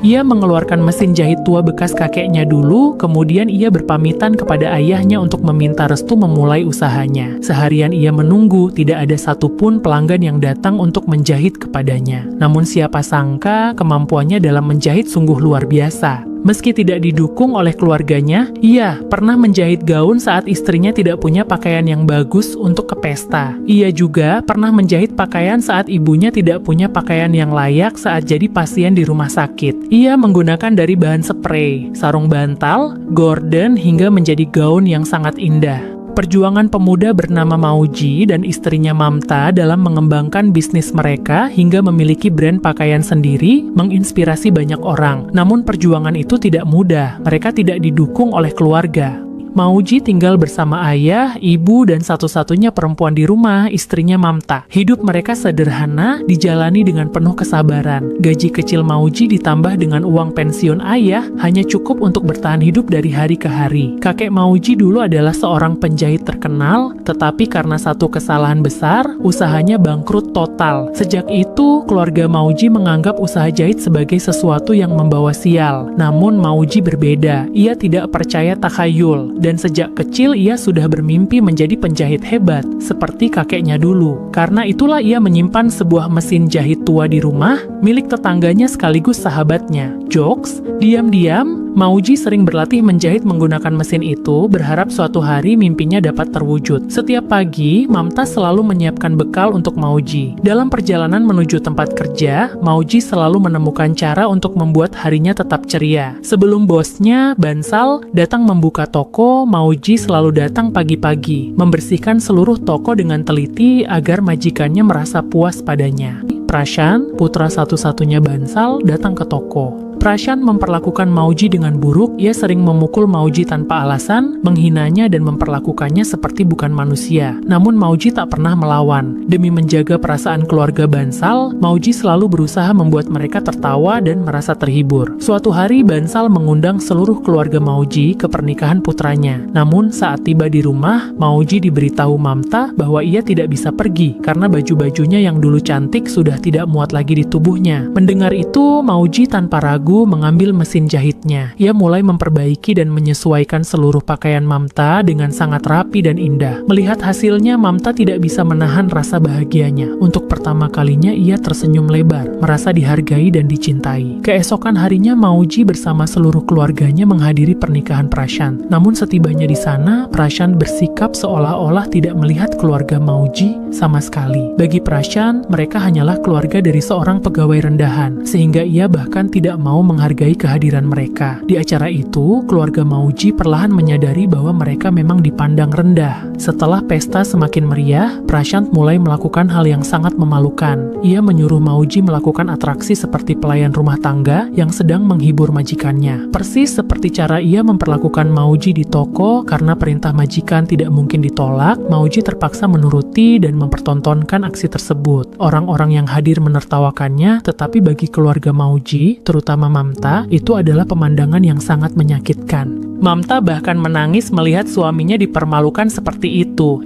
Ia mengeluarkan mesin jahit tua bekas kakeknya dulu, kemudian ia berpamitan kepada ayahnya untuk meminta restu memulai usahanya. Seharian ia menunggu, tidak ada satupun pelanggan yang datang untuk menjahit kepadanya. Namun siapa sangka kemampuannya dalam menjahit sungguh luar biasa. Meski tidak didukung oleh keluarganya, ia pernah menjahit gaun saat istrinya tidak punya pakaian yang bagus untuk ke pesta. Ia juga pernah menjahit pakaian saat ibunya tidak punya pakaian yang layak saat jadi pasien di rumah sakit. Ia menggunakan dari bahan sprei, sarung bantal, gorden, hingga menjadi gaun yang sangat indah. Perjuangan pemuda bernama Mauji dan istrinya Mamta dalam mengembangkan bisnis mereka hingga memiliki brand pakaian sendiri menginspirasi banyak orang. Namun perjuangan itu tidak mudah, mereka tidak didukung oleh keluarga. Mauji tinggal bersama ayah, ibu, dan satu-satunya perempuan di rumah, istrinya Mamta. Hidup mereka sederhana, dijalani dengan penuh kesabaran. Gaji kecil Mauji ditambah dengan uang pensiun ayah, hanya cukup untuk bertahan hidup dari hari ke hari. Kakek Mauji dulu adalah seorang penjahit terkenal, tetapi karena satu kesalahan besar, usahanya bangkrut total. Sejak itu, keluarga Mauji menganggap usaha jahit sebagai sesuatu yang membawa sial. Namun Mauji berbeda, ia tidak percaya takhayul. Dan sejak kecil ia sudah bermimpi menjadi penjahit hebat, seperti kakeknya dulu. Karena itulah ia menyimpan sebuah mesin jahit tua di rumah, milik tetangganya sekaligus sahabatnya. Jokes, diam-diam, Mauji sering berlatih menjahit menggunakan mesin itu, berharap suatu hari mimpinya dapat terwujud. Setiap pagi, Mamta selalu menyiapkan bekal untuk Mauji. Dalam perjalanan menuju tempat kerja, Mauji selalu menemukan cara untuk membuat harinya tetap ceria. Sebelum bosnya, Bansal, datang membuka toko, Mauji selalu datang pagi-pagi, membersihkan seluruh toko dengan teliti agar majikannya merasa puas padanya. Prashan, putra satu-satunya Bansal, datang ke toko. Prashan memperlakukan Mauji dengan buruk, ia sering memukul Mauji tanpa alasan, menghinanya dan memperlakukannya seperti bukan manusia. Namun Mauji tak pernah melawan. Demi menjaga perasaan keluarga Bansal, Mauji selalu berusaha membuat mereka tertawa dan merasa terhibur. Suatu hari Bansal mengundang seluruh keluarga Mauji ke pernikahan putranya. Namun saat tiba di rumah, Mauji diberitahu Mamta bahwa ia tidak bisa pergi karena baju-bajunya yang dulu cantik sudah tidak muat lagi di tubuhnya. Mendengar itu, Mauji tanpa ragu mengambil mesin jahitnya. Ia mulai memperbaiki dan menyesuaikan seluruh pakaian Mamta dengan sangat rapi dan indah. Melihat hasilnya, Mamta tidak bisa menahan rasa bahagianya. Untuk pertama kalinya ia tersenyum lebar, merasa dihargai dan dicintai. Keesokan harinya Mauji bersama seluruh keluarganya menghadiri pernikahan Prashan. Namun setibanya di sana, Prashan bersikap seolah-olah tidak melihat keluarga Mauji sama sekali. Bagi Prashan, mereka hanyalah keluarga dari seorang pegawai rendahan, sehingga ia bahkan tidak mau menghargai kehadiran mereka. Di acara itu, keluarga Mauji perlahan menyadari bahwa mereka memang dipandang rendah. Setelah pesta semakin meriah, Prashant mulai melakukan hal yang sangat memalukan. Ia menyuruh Mauji melakukan atraksi seperti pelayan rumah tangga yang sedang menghibur majikannya. Persis seperti cara ia memperlakukan Mauji di toko, karena perintah majikan tidak mungkin ditolak, Mauji terpaksa menuruti dan mempertontonkan aksi tersebut. Orang-orang yang hadir menertawakannya, tetapi bagi keluarga Mauji, terutama Mamta, itu adalah pemandangan yang sangat menyakitkan. Mamta bahkan menangis melihat suaminya dipermalukan seperti itu.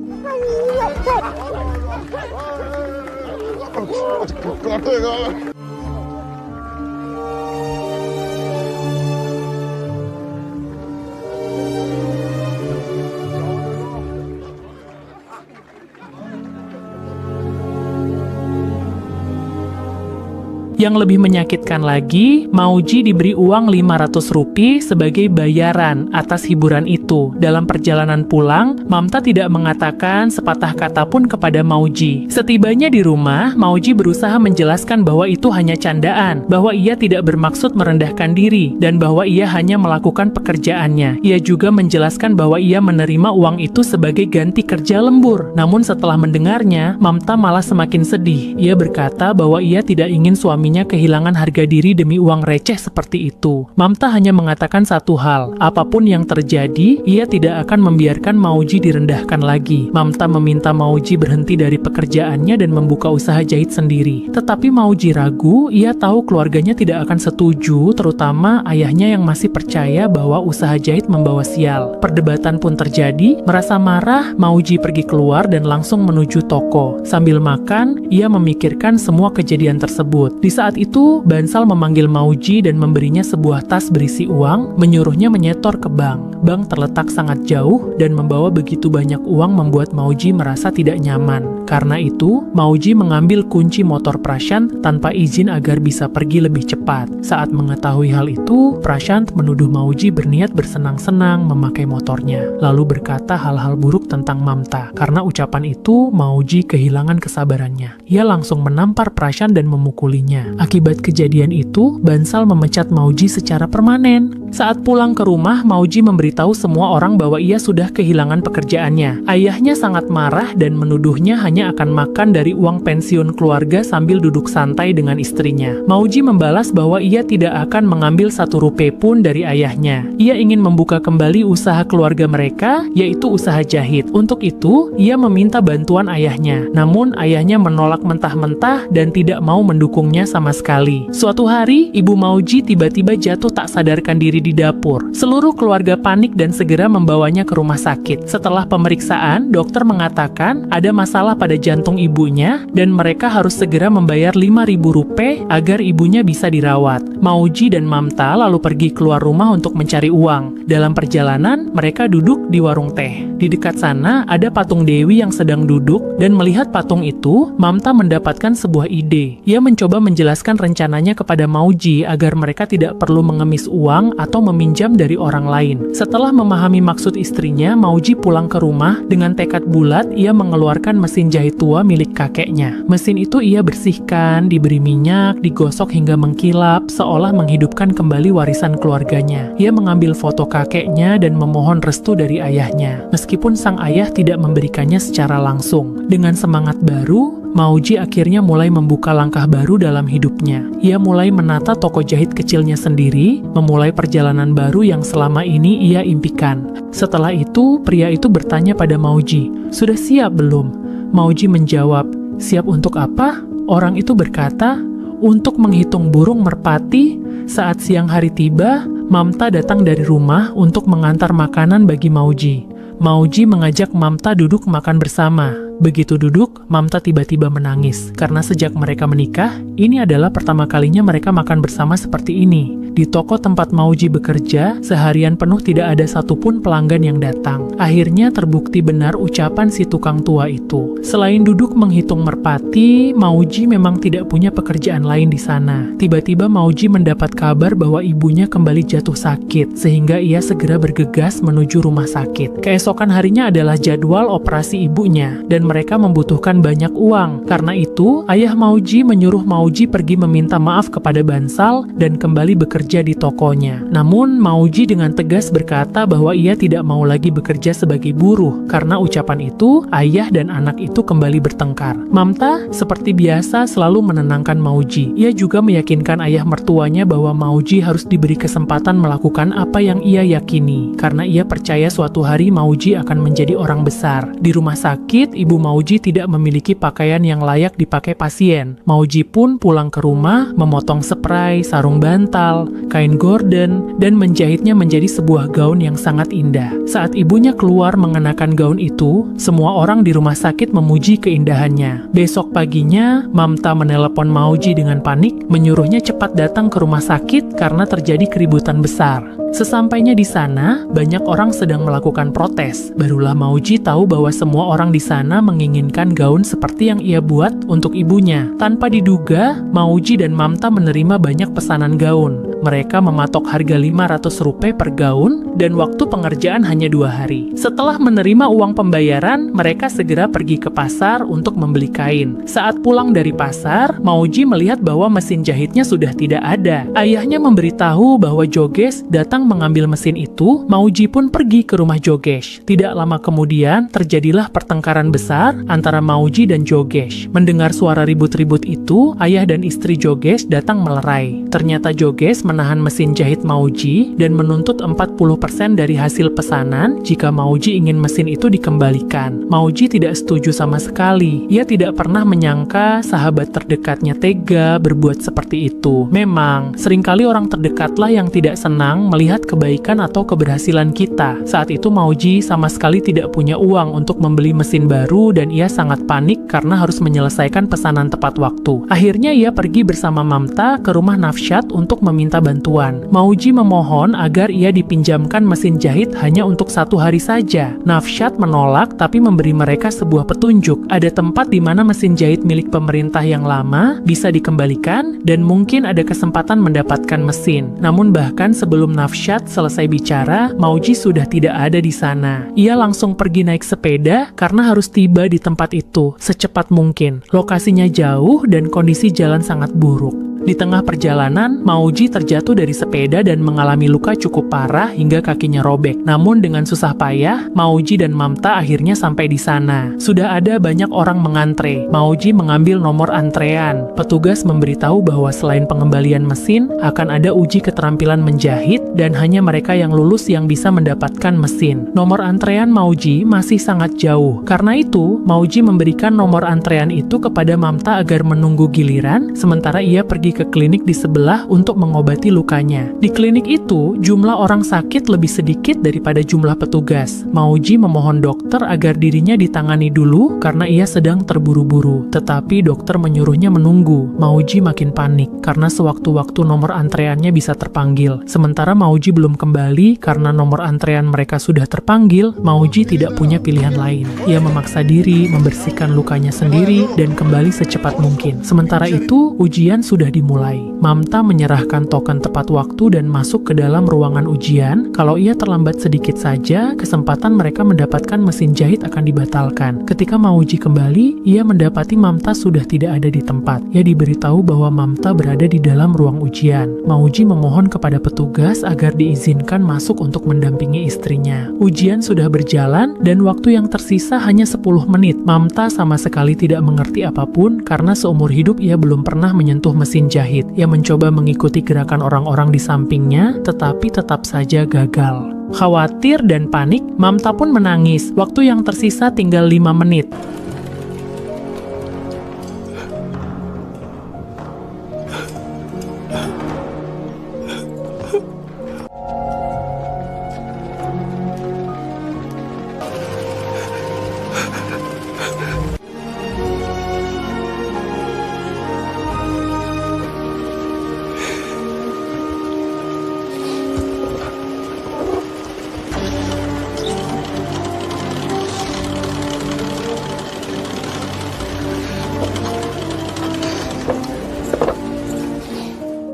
Yang lebih menyakitkan lagi, Mauji diberi uang 500 rupiah sebagai bayaran atas hiburan itu. Dalam perjalanan pulang, Mamta tidak mengatakan sepatah kata pun kepada Mauji. Setibanya di rumah, Mauji berusaha menjelaskan bahwa itu hanya candaan, bahwa ia tidak bermaksud merendahkan diri, dan bahwa ia hanya melakukan pekerjaannya. Ia juga menjelaskan bahwa ia menerima uang itu sebagai ganti kerja lembur. Namun setelah mendengarnya, Mamta malah semakin sedih. Ia berkata bahwa ia tidak ingin suaminya suaminya kehilangan harga diri demi uang receh seperti itu. Mamta hanya mengatakan satu hal, apapun yang terjadi, ia tidak akan membiarkan Mauji direndahkan lagi. Mamta meminta Mauji berhenti dari pekerjaannya dan membuka usaha jahit sendiri. Tetapi Mauji ragu, ia tahu keluarganya tidak akan setuju, terutama ayahnya yang masih percaya bahwa usaha jahit membawa sial. Perdebatan pun terjadi. Merasa marah, Mauji pergi keluar dan langsung menuju toko. Sambil makan, ia memikirkan semua kejadian tersebut. Di saat itu, Bansal memanggil Mauji dan memberinya sebuah tas berisi uang, menyuruhnya menyetor ke bank. Bank terletak sangat jauh dan membawa begitu banyak uang membuat Mauji merasa tidak nyaman. Karena itu, Mauji mengambil kunci motor Prashant tanpa izin agar bisa pergi lebih cepat. Saat mengetahui hal itu, Prashant menuduh Mauji berniat bersenang-senang memakai motornya, lalu berkata hal-hal buruk tentang Mamta. Karena ucapan itu, Mauji kehilangan kesabarannya. Ia langsung menampar Prashant dan memukulinya. Akibat kejadian itu, Bansal memecat Mauji secara permanen. Saat pulang ke rumah, Mauji memberitahu semua orang bahwa ia sudah kehilangan pekerjaannya. Ayahnya sangat marah dan menuduhnya hanya akan makan dari uang pensiun keluarga sambil duduk santai dengan istrinya. Mauji membalas bahwa ia tidak akan mengambil satu rupiah pun dari ayahnya. Ia ingin membuka kembali usaha keluarga mereka, yaitu usaha jahit. Untuk itu, ia meminta bantuan ayahnya. Namun, ayahnya menolak mentah-mentah dan tidak mau mendukungnya sama sekali. Suatu hari, ibu Mauji tiba-tiba jatuh tak sadarkan diri di dapur. Seluruh keluarga panik dan segera membawanya ke rumah sakit. Setelah pemeriksaan, dokter mengatakan ada masalah pada jantung ibunya dan mereka harus segera membayar 5.000 rupiah agar ibunya bisa dirawat. Mauji dan Mamta lalu pergi keluar rumah untuk mencari uang. Dalam perjalanan, mereka duduk di warung teh. Di dekat sana, ada patung Dewi yang sedang duduk dan melihat patung itu, Mamta mendapatkan sebuah ide. Ia mencoba menjelaskan rencananya kepada Mauji agar mereka tidak perlu mengemis uang atau meminjam dari orang lain. Setelah memahami maksud istrinya, Mauji pulang ke rumah dengan tekad bulat. Ia mengeluarkan mesin jahit tua milik kakeknya. Mesin itu ia bersihkan, diberi minyak, digosok hingga mengkilap, seolah menghidupkan kembali warisan keluarganya. Ia mengambil foto kakeknya dan memohon restu dari ayahnya, meskipun sang ayah tidak memberikannya secara langsung. Dengan semangat baru, Mauji akhirnya mulai membuka langkah baru dalam hidupnya. Ia mulai menata toko jahit kecilnya sendiri, memulai perjalanan baru yang selama ini ia impikan. Setelah itu, pria itu bertanya pada Mauji, "Sudah siap belum?" Mauji menjawab, "Siap untuk apa?" Orang itu berkata, "Untuk menghitung burung merpati." Saat siang hari tiba, Mamta datang dari rumah untuk mengantar makanan bagi Mauji. Mauji mengajak Mamta duduk makan bersama. Begitu duduk, Mamta tiba-tiba menangis. Karena sejak mereka menikah, ini adalah pertama kalinya mereka makan bersama seperti ini. Di toko tempat Mauji bekerja, seharian penuh tidak ada satupun pelanggan yang datang. Akhirnya terbukti benar ucapan si tukang tua itu. Selain duduk menghitung merpati, Mauji memang tidak punya pekerjaan lain di sana. Tiba-tiba Mauji mendapat kabar bahwa ibunya kembali jatuh sakit, sehingga ia segera bergegas menuju rumah sakit. Keesokan harinya adalah jadwal operasi ibunya, dan mereka membutuhkan banyak uang. Karena itu, ayah Mauji menyuruh Mauji pergi meminta maaf kepada Bansal dan kembali bekerja di tokonya. Namun, Mauji dengan tegas berkata bahwa ia tidak mau lagi bekerja sebagai buruh. Karena ucapan itu, ayah dan anak itu kembali bertengkar. Mamta, seperti biasa, selalu menenangkan Mauji. Ia juga meyakinkan ayah mertuanya bahwa Mauji harus diberi kesempatan melakukan apa yang ia yakini. Karena ia percaya suatu hari Mauji akan menjadi orang besar. Di rumah sakit, ibu Mauji tidak memiliki pakaian yang layak dipakai pasien. Mauji pun pulang ke rumah, memotong spray, sarung bantal, kain gorden, dan menjahitnya menjadi sebuah gaun yang sangat indah. Saat ibunya keluar mengenakan gaun itu, semua orang di rumah sakit memuji keindahannya. Besok paginya, Mamta menelepon Mauji dengan panik, menyuruhnya cepat datang ke rumah sakit karena terjadi keributan besar. Sesampainya di sana, banyak orang sedang melakukan protes. Barulah Mauji tahu bahwa semua orang di sana menginginkan gaun seperti yang ia buat untuk ibunya. Tanpa diduga, Mauji dan Mamta menerima banyak pesanan gaun. Mereka mematok harga Rp500 per gaun dan waktu pengerjaan hanya 2 hari. Setelah menerima uang pembayaran, mereka segera pergi ke pasar untuk membeli kain. Saat pulang dari pasar, Mauji melihat bahwa mesin jahitnya sudah tidak ada. Ayahnya memberitahu bahwa Jogesh datang mengambil mesin itu. Mauji pun pergi ke rumah Jogesh. Tidak lama kemudian, terjadilah pertengkaran besar antara Mauji dan Jogesh. Mendengar suara ribut-ribut itu, ayah dan istri Jogesh datang melerai. Ternyata Jogesh menahan mesin jahit Mauji dan menuntut 40% dari hasil pesanan jika Mauji ingin mesin itu dikembalikan. Mauji tidak setuju sama sekali. Ia tidak pernah menyangka sahabat terdekatnya tega berbuat seperti itu. Memang, seringkali orang terdekatlah yang tidak senang melihat kebaikan atau keberhasilan kita. Saat itu Mauji sama sekali tidak punya uang untuk membeli mesin baru dan ia sangat panik karena harus menyelesaikan pesanan tepat waktu. Akhirnya ia pergi bersama Mamta ke rumah Nafshat untuk meminta bantuan. Mauji memohon agar ia dipinjamkan mesin jahit hanya untuk 1 hari saja. Nafshat menolak tapi memberi mereka sebuah petunjuk. Ada tempat di mana mesin jahit milik pemerintah yang lama bisa dikembalikan dan mungkin ada kesempatan mendapatkan mesin. Namun bahkan sebelum Nafshat selesai bicara, Mauji sudah tidak ada di sana. Ia langsung pergi naik sepeda karena harus tiba di tempat itu secepat mungkin. Lokasinya jauh dan kondisi jalan sangat buruk. Di tengah perjalanan, Mauji terjatuh dari sepeda dan mengalami luka cukup parah hingga kakinya robek. Namun dengan susah payah, Mauji dan Mamta akhirnya sampai di sana. Sudah ada banyak orang mengantre. Mauji mengambil nomor antrean. Petugas memberitahu bahwa selain pengembalian mesin, akan ada uji keterampilan menjahit dan hanya mereka yang lulus yang bisa mendapatkan mesin. Nomor antrean Mauji masih sangat jauh. Karena itu, Mauji memberikan nomor antrean itu kepada Mamta agar menunggu giliran, sementara ia pergi ke klinik di sebelah untuk mengobati lukanya. Di klinik itu, jumlah orang sakit lebih sedikit daripada jumlah petugas. Mauji memohon dokter agar dirinya ditangani dulu karena ia sedang terburu-buru. Tetapi dokter menyuruhnya menunggu. Mauji makin panik karena sewaktu-waktu nomor antreannya bisa terpanggil. Sementara Mauji belum kembali karena nomor antrean mereka sudah terpanggil, Mauji tidak punya pilihan lain. Ia memaksa diri membersihkan lukanya sendiri dan kembali secepat mungkin. Sementara itu, ujian sudah dimulai. Mamta menyerahkan token tepat waktu dan masuk ke dalam ruangan ujian. Kalau ia terlambat sedikit saja, kesempatan mereka mendapatkan mesin jahit akan dibatalkan. Ketika Mauji kembali, ia mendapati Mamta sudah tidak ada di tempat. Ia diberitahu bahwa Mamta berada di dalam ruang ujian. Mauji memohon kepada petugas agar diizinkan masuk untuk mendampingi istrinya. Ujian sudah berjalan dan waktu yang tersisa hanya 10 menit. Mamta sama sekali tidak mengerti apapun karena seumur hidup ia belum pernah menyentuh mesin jahit. Ia mencoba mengikuti gerakan orang-orang di sampingnya, tetapi tetap saja gagal. Khawatir dan panik, Mamta pun menangis. Waktu yang tersisa tinggal 5 menit.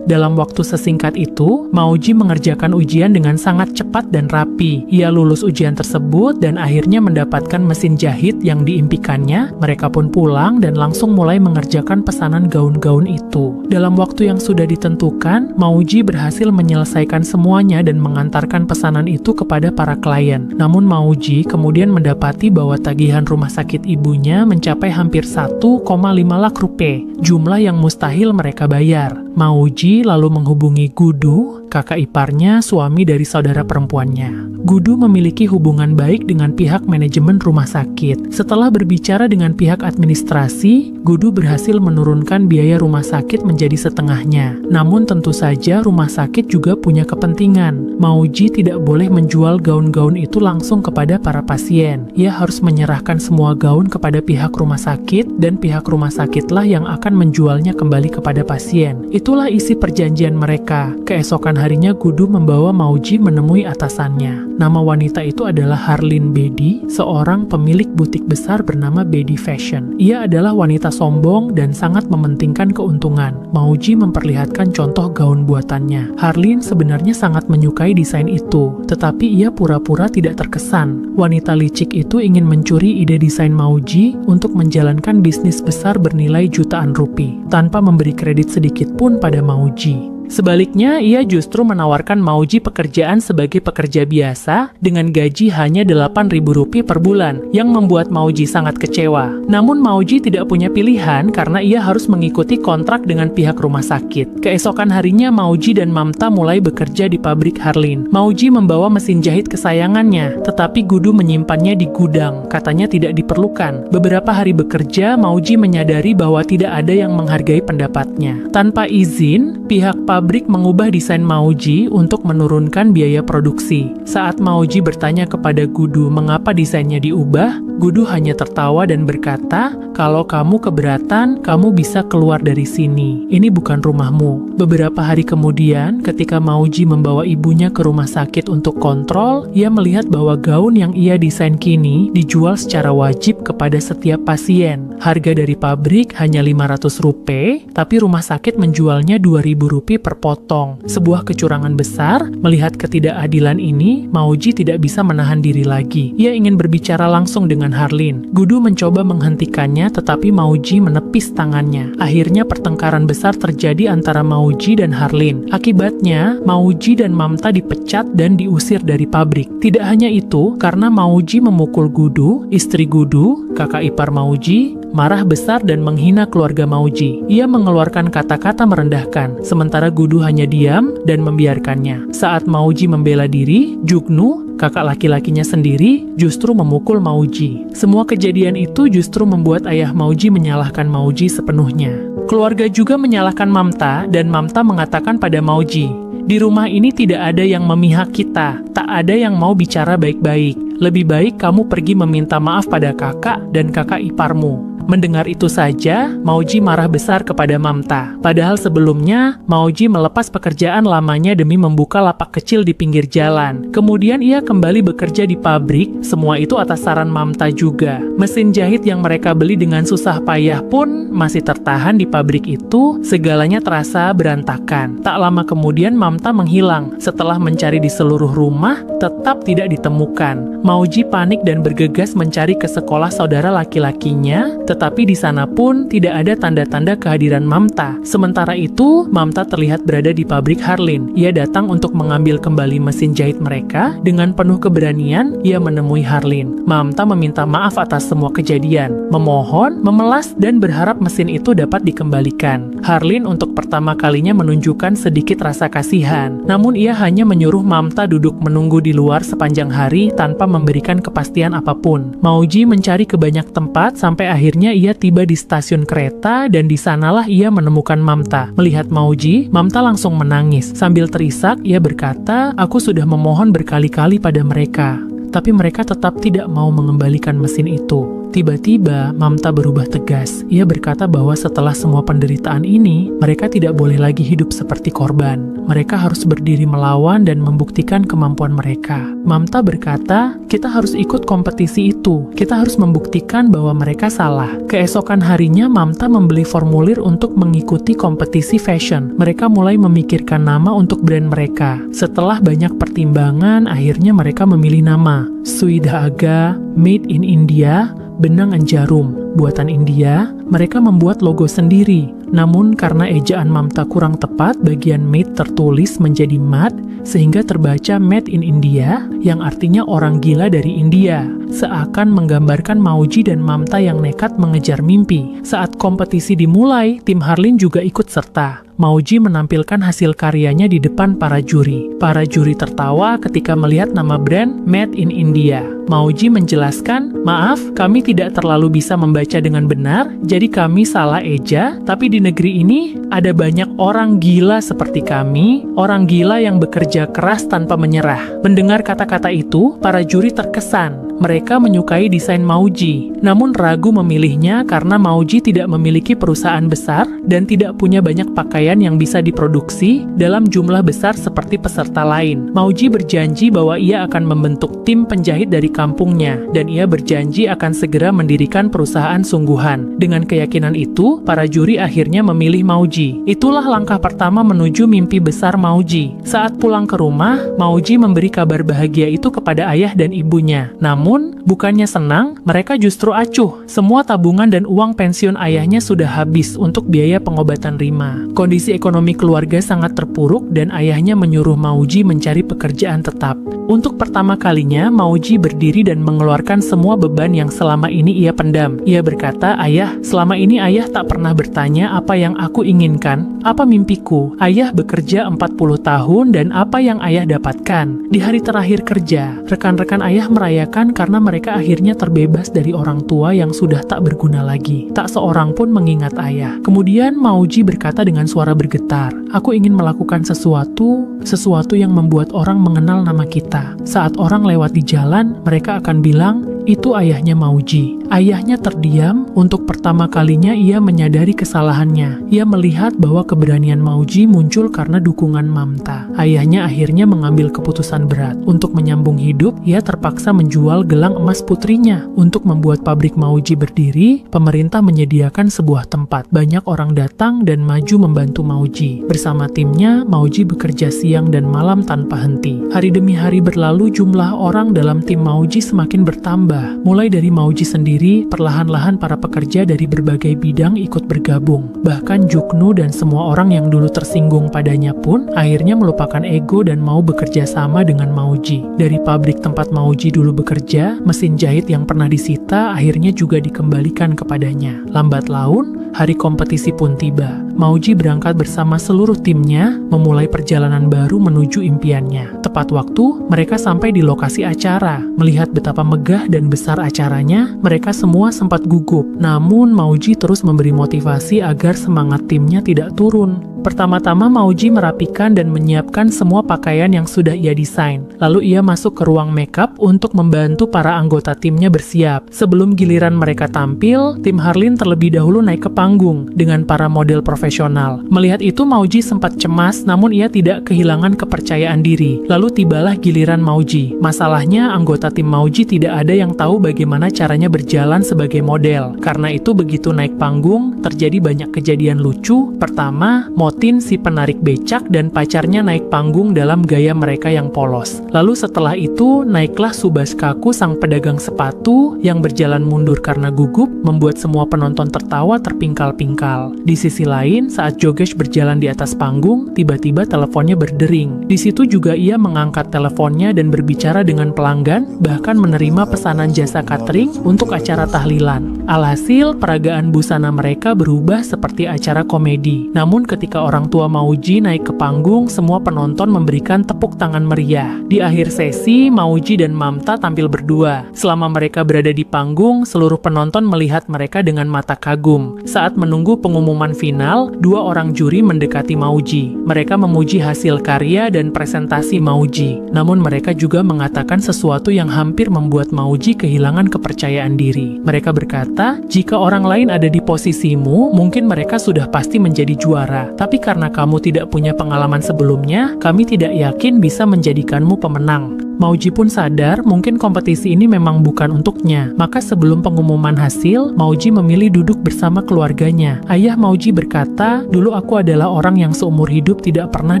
Dalam waktu sesingkat itu, Mauji mengerjakan ujian dengan sangat cepat dan rapi. Ia lulus ujian tersebut dan akhirnya mendapatkan mesin jahit yang diimpikannya. Mereka pun pulang dan langsung mulai mengerjakan pesanan gaun-gaun itu. Dalam waktu yang sudah ditentukan, Mauji berhasil menyelesaikan semuanya dan mengantarkan pesanan itu kepada para klien. Namun Mauji kemudian mendapati bahwa tagihan rumah sakit ibunya mencapai hampir 1,5 lakh rupiah, jumlah yang mustahil mereka bayar. Mauji lalu menghubungi Gudu, kakak iparnya, suami dari saudara perempuannya. Gudu memiliki hubungan baik dengan pihak manajemen rumah sakit. Setelah berbicara dengan pihak administrasi, Gudu berhasil menurunkan biaya rumah sakit menjadi setengahnya. Namun tentu saja rumah sakit juga punya kepentingan. Mauji tidak boleh menjual gaun-gaun itu langsung kepada para pasien. Ia harus menyerahkan semua gaun kepada pihak rumah sakit dan pihak rumah sakitlah yang akan menjualnya kembali kepada pasien. Itulah isi perjanjian mereka. Keesokan Keesokan harinya Gudu membawa Mauji menemui atasannya. Nama wanita itu adalah Harleen Bedi, seorang pemilik butik besar bernama Bedi Fashion. Ia adalah wanita sombong dan sangat mementingkan keuntungan. Mauji memperlihatkan contoh gaun buatannya. Harleen sebenarnya sangat menyukai desain itu, tetapi ia pura-pura tidak terkesan. Wanita licik itu ingin mencuri ide desain Mauji untuk menjalankan bisnis besar bernilai jutaan rupiah, tanpa memberi kredit sedikit pun pada Mauji. Sebaliknya, ia justru menawarkan Mauji pekerjaan sebagai pekerja biasa dengan gaji hanya Rp8.000 per bulan, yang membuat Mauji sangat kecewa. Namun Mauji tidak punya pilihan karena ia harus mengikuti kontrak dengan pihak rumah sakit. Keesokan harinya, Mauji dan Mamta mulai bekerja di pabrik Harleen. Mauji membawa mesin jahit kesayangannya, tetapi Gudu menyimpannya di gudang. Katanya tidak diperlukan. Beberapa hari bekerja, Mauji menyadari bahwa tidak ada yang menghargai pendapatnya. Tanpa izin, pihak pabrik mengubah desain Mauji untuk menurunkan biaya produksi. Saat Mauji bertanya kepada Gudu mengapa desainnya diubah, Gudu hanya tertawa dan berkata, "Kalau kamu keberatan, kamu bisa keluar dari sini. Ini bukan rumahmu." Beberapa hari kemudian, ketika Mauji membawa ibunya ke rumah sakit untuk kontrol, ia melihat bahwa gaun yang ia desain kini dijual secara wajib kepada setiap pasien. Harga dari pabrik hanya Rp500, tapi rumah sakit menjualnya Rp2.000 per potong. Sebuah kecurangan besar. Melihat ketidakadilan ini, Mauji tidak bisa menahan diri lagi. Ia ingin berbicara langsung dengan Harleen. Gudu mencoba menghentikannya, tetapi Mauji menepis tangannya. Akhirnya pertengkaran besar terjadi antara Mauji dan Harleen. Akibatnya, Mauji dan Mamta dipecat dan diusir dari pabrik. Tidak hanya itu, karena Mauji memukul Gudu, istri Gudu, kakak ipar Mauji, marah besar dan menghina keluarga Mauji. Ia mengeluarkan kata-kata merendahkan, sementara Gudu hanya diam dan membiarkannya. Saat Mauji membela diri, Jugnu, kakak laki-lakinya sendiri, justru memukul Mauji. Semua kejadian itu justru membuat ayah Mauji menyalahkan Mauji sepenuhnya. Keluarga juga menyalahkan Mamta, dan Mamta mengatakan pada Mauji, "Di rumah ini tidak ada yang memihak kita, tak ada yang mau bicara baik-baik. Lebih baik kamu pergi meminta maaf pada kakak dan kakak iparmu." Mendengar itu saja, Mauji marah besar kepada Mamta. Padahal sebelumnya, Mauji melepas pekerjaan lamanya demi membuka lapak kecil di pinggir jalan. Kemudian ia kembali bekerja di pabrik, semua itu atas saran Mamta juga. Mesin jahit yang mereka beli dengan susah payah pun masih tertahan di pabrik itu, segalanya terasa berantakan. Tak lama kemudian Mamta menghilang. Setelah mencari di seluruh rumah, tetap tidak ditemukan. Mauji panik dan bergegas mencari ke sekolah saudara laki-lakinya, tetapi di sana pun tidak ada tanda-tanda kehadiran Mamta. Sementara itu, Mamta terlihat berada di pabrik Harleen. Ia datang untuk mengambil kembali mesin jahit mereka. Dengan penuh keberanian, ia menemui Harleen. Mamta meminta maaf atas semua kejadian, memohon, memelas, dan berharap mesin itu dapat dikembalikan. Harleen untuk pertama kalinya menunjukkan sedikit rasa kasihan. Namun ia hanya menyuruh Mamta duduk menunggu di luar sepanjang hari tanpa memberikan kepastian apapun. Mauji mencari ke banyak tempat sampai akhirnya ia tiba di stasiun kereta dan di sanalah ia menemukan Mamta. Melihat Mauji, Mamta langsung menangis. Sambil terisak, ia berkata, "Aku sudah memohon berkali-kali pada mereka, tapi mereka tetap tidak mau mengembalikan mesin itu." Tiba-tiba, Mamta berubah tegas. Ia berkata bahwa setelah semua penderitaan ini, mereka tidak boleh lagi hidup seperti korban. Mereka harus berdiri melawan dan membuktikan kemampuan mereka. Mamta berkata, "Kita harus ikut kompetisi itu. Kita harus membuktikan bahwa mereka salah." Keesokan harinya, Mamta membeli formulir untuk mengikuti kompetisi fashion. Mereka mulai memikirkan nama untuk brand mereka. Setelah banyak pertimbangan, akhirnya mereka memilih nama Suida Aga, Made in India, benang jarum, buatan India. Mereka membuat logo sendiri. Namun karena ejaan Mamta kurang tepat, bagian made tertulis menjadi mat, sehingga terbaca Made in India, yang artinya orang gila dari India. Seakan menggambarkan Mauji dan Mamta yang nekat mengejar mimpi. Saat kompetisi dimulai, tim Harleen juga ikut serta. Mauji menampilkan hasil karyanya di depan para juri. Para juri tertawa ketika melihat nama brand Made in India. Mauji menjelaskan, "Maaf, kami tidak terlalu bisa membaca dengan benar, jadi kami salah eja, tapi di negeri ini ada banyak orang gila seperti kami, orang gila yang bekerja keras tanpa menyerah." Mendengar kata-kata itu, para juri terkesan. mereka menyukai desain Mauji, namun ragu memilihnya karena Mauji tidak memiliki perusahaan besar dan tidak punya banyak pakaian yang bisa diproduksi dalam jumlah besar seperti peserta lain. Mauji berjanji bahwa ia akan membentuk tim penjahit dari kampungnya, dan ia berjanji akan segera mendirikan perusahaan sungguhan. Dengan keyakinan itu, para juri akhirnya memilih Mauji. Itulah langkah pertama menuju mimpi besar Mauji. Saat pulang ke rumah, Mauji memberi kabar bahagia itu kepada ayah dan ibunya. Namun, bukannya senang, mereka justru acuh. Semua tabungan dan uang pensiun ayahnya sudah habis untuk biaya pengobatan Rima. Kondisi ekonomi keluarga sangat terpuruk dan ayahnya menyuruh Mauji mencari pekerjaan tetap. Untuk pertama kalinya, Mauji berdiri dan mengeluarkan semua beban yang selama ini ia pendam. Ia berkata, "Ayah, selama ini ayah tak pernah bertanya apa yang aku inginkan, apa mimpiku. Ayah bekerja 40 tahun dan apa yang ayah dapatkan. Di hari terakhir kerja, rekan-rekan ayah merayakan karena mereka akhirnya terbebas dari orang tua yang sudah tak berguna lagi. Tak seorang pun mengingat ayah." Kemudian Mauji berkata dengan suara bergetar, "Aku ingin melakukan sesuatu yang membuat orang mengenal nama kita. Saat orang lewat di jalan, mereka akan bilang, itu ayahnya Mauji." Ayahnya terdiam. Untuk pertama kalinya ia menyadari kesalahannya. Ia melihat bahwa keberanian Mauji muncul karena dukungan Mamta. Ayahnya akhirnya mengambil keputusan berat. Untuk menyambung hidup, ia terpaksa menjual gelang emas putrinya. Untuk membuat pabrik Mauji berdiri, pemerintah menyediakan sebuah tempat. Banyak orang datang dan maju membantu Mauji. Bersama timnya, Mauji bekerja siang dan malam tanpa henti. Hari demi hari berlalu, jumlah orang dalam tim Mauji semakin bertambah. Mulai dari Mauji sendiri, perlahan-lahan para pekerja dari berbagai bidang ikut bergabung. Bahkan Juknu dan semua orang yang dulu tersinggung padanya pun akhirnya melupakan ego dan mau bekerja sama dengan Mauji. Dari pabrik tempat Mauji dulu bekerja, mesin jahit yang pernah disita akhirnya juga dikembalikan kepadanya. Lambat laun, hari kompetisi pun tiba. Mauji berangkat bersama seluruh timnya, memulai perjalanan baru menuju impiannya. Tepat waktu, mereka sampai di lokasi acara. Melihat betapa megah dan besar acaranya, mereka semua sempat gugup. Namun, Mauji terus memberi motivasi agar semangat timnya tidak turun. Pertama-tama Mauji merapikan dan menyiapkan semua pakaian yang sudah ia desain. Lalu ia masuk ke ruang makeup untuk membantu para anggota timnya bersiap. Sebelum giliran mereka tampil, tim Harlin terlebih dahulu naik ke panggung dengan para model profesional. Melihat itu Mauji sempat cemas, namun ia tidak kehilangan kepercayaan diri. Lalu tibalah giliran Mauji. Masalahnya anggota tim Mauji tidak ada yang tahu bagaimana caranya berjalan sebagai model. Karena itu begitu naik panggung, terjadi banyak kejadian lucu. Pertama, Motin si penarik becak dan pacarnya naik panggung dalam gaya mereka yang polos. Lalu setelah itu, naiklah Subaskaku sang pedagang sepatu yang berjalan mundur karena gugup, membuat semua penonton tertawa terpingkal-pingkal. Di sisi lain, saat Jogesh berjalan di atas panggung, tiba-tiba teleponnya berdering. Di situ juga ia mengangkat teleponnya dan berbicara dengan pelanggan, bahkan menerima pesanan jasa catering untuk acara tahlilan. Alhasil, peragaan busana mereka berubah seperti acara komedi. Namun ketika orang tua Mauji naik ke panggung, semua penonton memberikan tepuk tangan meriah. Di akhir sesi, Mauji dan Mamta tampil berdua. Selama mereka berada di panggung, seluruh penonton melihat mereka dengan mata kagum. Saat menunggu pengumuman final, dua orang juri mendekati Mauji. Mereka memuji hasil karya dan presentasi Mauji. Namun mereka juga mengatakan sesuatu yang hampir membuat Mauji kehilangan kepercayaan diri. Mereka berkata, jika orang lain ada di posisimu, mungkin mereka sudah pasti menjadi juara. Tapi karena kamu tidak punya pengalaman sebelumnya, kami tidak yakin bisa menjadikanmu pemenang. Mauji pun sadar mungkin kompetisi ini memang bukan untuknya. Maka sebelum pengumuman hasil, Mauji memilih duduk bersama keluarganya. Ayah Mauji berkata, "Dulu aku adalah orang yang seumur hidup tidak pernah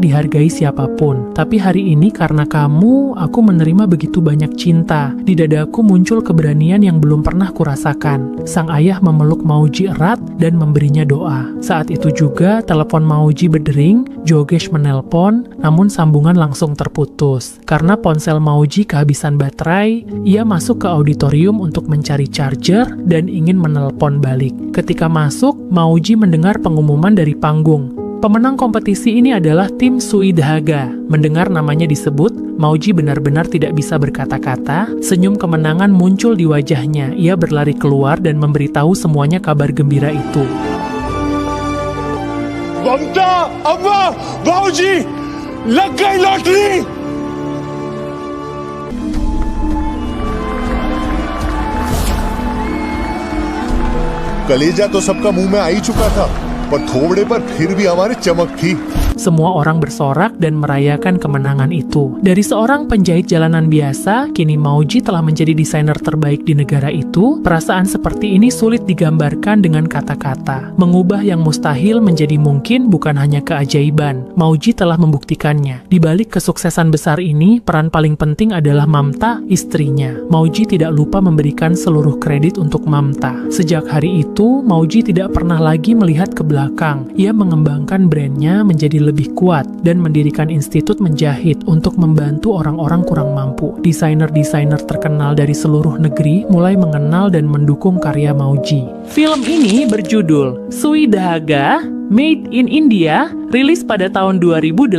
dihargai siapapun. Tapi hari ini karena kamu, aku menerima begitu banyak cinta. Di dadaku muncul keberanian yang belum pernah kurasakan." Sang ayah memeluk Mauji erat dan memberinya doa. Saat itu juga telepon Mauji berdering. Jogesh menelpon, namun sambungan langsung terputus. Karena ponsel Mauji kehabisan baterai, ia masuk ke auditorium untuk mencari charger dan ingin menelpon balik. Ketika masuk, Mauji mendengar pengumuman dari panggung. Pemenang kompetisi ini adalah tim Suidhaga. Mendengar namanya disebut, Mauji benar-benar tidak bisa berkata-kata. Senyum kemenangan muncul di wajahnya. Ia berlari keluar dan memberitahu semuanya kabar gembira itu. Mamta, Abba, Mauji, lag gayi lottery! कलेजा तो सबका मुंह में आ ही चुका था, पर थोबड़े पर फिर भी हमारी चमक थी। Semua orang bersorak dan merayakan kemenangan itu. Dari seorang penjahit jalanan biasa, kini Mauji telah menjadi desainer terbaik di negara itu. Perasaan seperti ini sulit digambarkan dengan kata-kata. Mengubah yang mustahil menjadi mungkin bukan hanya keajaiban. Mauji telah membuktikannya. Di balik kesuksesan besar ini, peran paling penting adalah Mamta, istrinya. Mauji tidak lupa memberikan seluruh kredit untuk Mamta. Sejak hari itu, Mauji tidak pernah lagi melihat ke belakang. Ia mengembangkan brandnya menjadi lebih kuat dan mendirikan institut menjahit untuk membantu orang-orang kurang mampu. Desainer-desainer terkenal dari seluruh negeri mulai mengenal dan mendukung karya Mauji. Film ini berjudul Sui Dahaga, Made in India, rilis pada tahun 2018.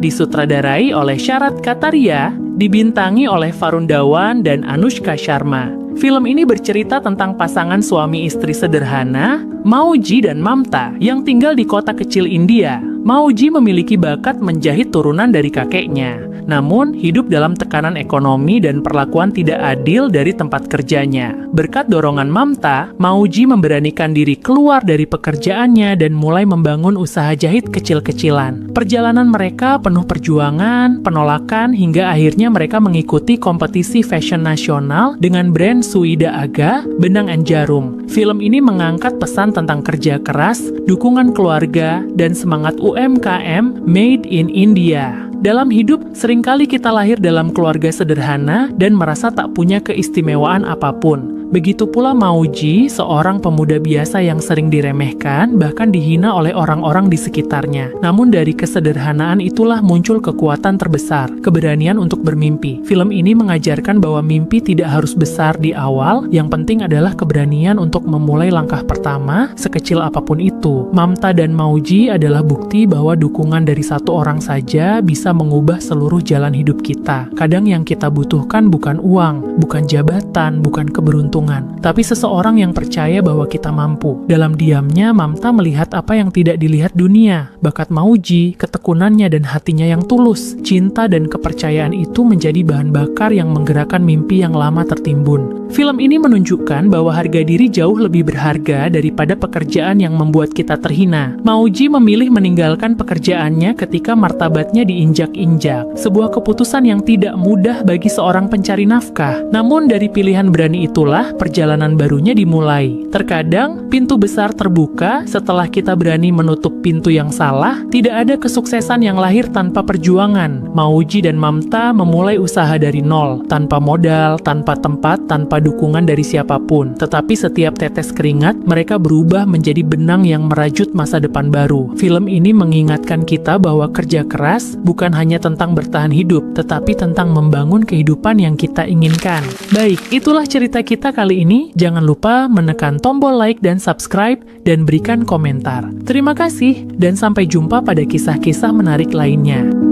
Disutradarai oleh Sharat Kataria, dibintangi oleh Varun Dhawan dan Anushka Sharma. Film ini bercerita tentang pasangan suami istri sederhana, Mauji dan Mamta, yang tinggal di kota kecil India. Mauji memiliki bakat menjahit turunan dari kakeknya, namun hidup dalam tekanan ekonomi dan perlakuan tidak adil dari tempat kerjanya. Berkat dorongan Mamta, Mauji memberanikan diri keluar dari pekerjaannya dan mulai membangun usaha jahit kecil-kecilan. Perjalanan mereka penuh perjuangan, penolakan, hingga akhirnya mereka mengikuti kompetisi fashion nasional dengan brand Sui Dahaga, benang dan jarum. Film ini mengangkat pesan tentang kerja keras, dukungan keluarga, dan semangat UMKM Made in India. Dalam hidup, seringkali kita lahir dalam keluarga sederhana dan merasa tak punya keistimewaan apapun. Begitu pula Mauji, seorang pemuda biasa yang sering diremehkan, bahkan dihina oleh orang-orang di sekitarnya. Namun dari kesederhanaan itulah muncul kekuatan terbesar, keberanian untuk bermimpi. Film ini mengajarkan bahwa mimpi tidak harus besar di awal, yang penting adalah keberanian untuk memulai langkah pertama, sekecil apapun itu. Mamta dan Mauji adalah bukti bahwa dukungan dari satu orang saja bisa mengubah seluruh jalan hidup kita. Kadang yang kita butuhkan bukan uang, bukan jabatan, bukan keberuntungan, tapi seseorang yang percaya bahwa kita mampu. Dalam diamnya, Mamta melihat apa yang tidak dilihat dunia. Bakat Mauji, ketekunannya dan hatinya yang tulus. Cinta dan kepercayaan itu menjadi bahan bakar yang menggerakkan mimpi yang lama tertimbun. Film ini menunjukkan bahwa harga diri jauh lebih berharga daripada pekerjaan yang membuat kita terhina. Mauji memilih meninggalkan pekerjaannya ketika martabatnya diinjak-injak. Sebuah keputusan yang tidak mudah bagi seorang pencari nafkah. Namun dari pilihan berani itulah perjalanan barunya dimulai. Terkadang pintu besar terbuka setelah kita berani menutup pintu yang salah. Tidak ada kesuksesan yang lahir tanpa perjuangan. Mauji dan Mamta memulai usaha dari nol, tanpa modal, tanpa tempat, tanpa dukungan dari siapapun. Tetapi setiap tetes keringat, mereka berubah menjadi benang yang merajut masa depan baru. Film ini mengingatkan kita bahwa kerja keras bukan hanya tentang bertahan hidup, tetapi tentang membangun kehidupan yang kita inginkan. Baik, itulah cerita kita kali ini. Jangan lupa menekan tombol like dan subscribe dan berikan komentar. Terima kasih dan sampai jumpa pada kisah-kisah menarik lainnya.